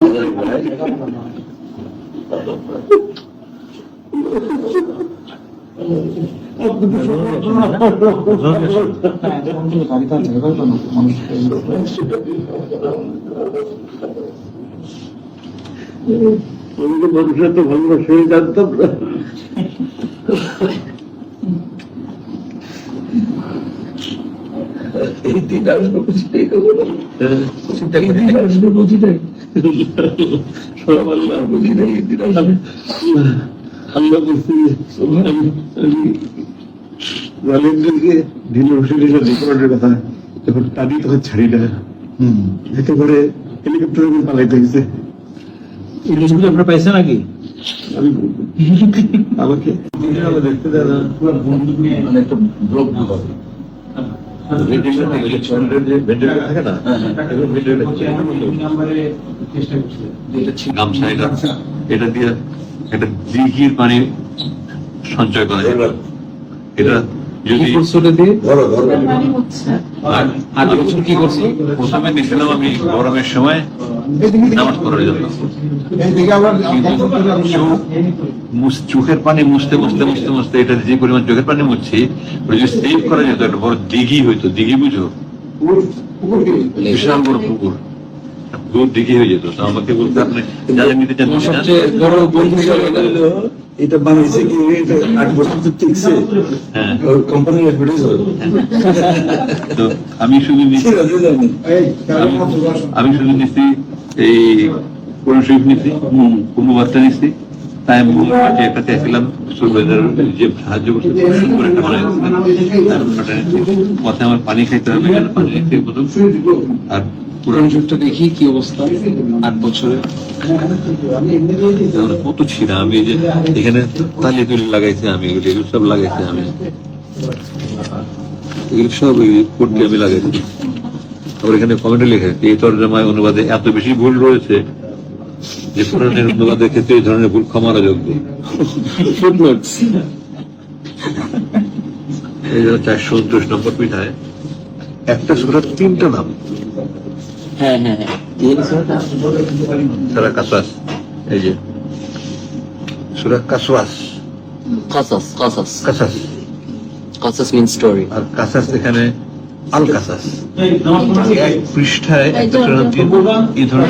মানুষের তো ভালোবাসে জানতাম না। এই দিন আসবে বুঝতেই হবে না, এই দিন আসবে বুঝি নাই, সব আল্লাহ বুঝি নাই, এই দিন আসবে। আল্লাহ বলছি আমি জালেমদেরকে দিনের হোসেনের সাথে করার কথা যখন টানি তখন ছাড়ি না, একেবারে হেলিকপ্টারে পালাইতে গেছে। জিনিসগুলো আপনার পাইছে নাকি? আমি আমাকে দেখতে দেয় না, পুরো বন্ধু মানে একটা ব্লক থাকে না, গামছা এটা দিয়ে একটা দিঘির পানি সঞ্চয় করা যায়। এটা যদি কি করছি, প্রথমে নিয়েছিলাম আমি গরমের সময় নামাজ পড়ার জন্য, চোখের পানি মুছতে মুছতে মুছতে মুছতে এটা যে পরিমাণ চোখের পানি মুছছি, যদি সেভ করা যেত একটা বড় দিঘি হইতো, দিঘি বুঝো, বিশাল বড় পুকুর, দিঘি হয়ে যেত। তো আমাকে বলতে আপনি যাদের নিতে চান, সবচেয়ে বড় বন্ধু এটা বানাইছে কি 8 বছর তো টিকছে, হ্যাঁ কোম্পানির অ্যাডভার্টাইজ হয়। তো আমি শুধু নিচ্ছি এই কোরআন শরীফ নিচ্ছি, কোনো বার্তা নিচ্ছি, তাই আমি একটা চাইছিলাম যে সাহায্য করছে, সুন্দর একটা বানাই পথে আমার পানি খাইতে হবে, পানি নিচ্ছি প্রথম। আর পুরান যুগটা দেখি কি অবস্থা 8 বছরে কত ছিল। আমি যে এখানে তালি তুলি লাগাইছি, আমি এগুলো সব লাগাইছি, আমি এগুলো সব করতে আমি লাগাইছি। আবার এখানে কমেন্টে লেখা এই তর্জমায় অনুবাদে এত বেশি ভুল রয়েছে যে কোরআনের অনুবাদের ক্ষেত্রে এই ধরনের ভুল ক্ষমার যোগ্য। এই 429 নম্বর পৃষ্ঠায় একটা সূরার 3টা নাম, সূরা কাসাস, এই যে সূরা কাসাস, Qasas means story. আর কাসাস এখানে আল কাসাস, এক পৃষ্ঠায় একটা সূরার 3 এই ধরনের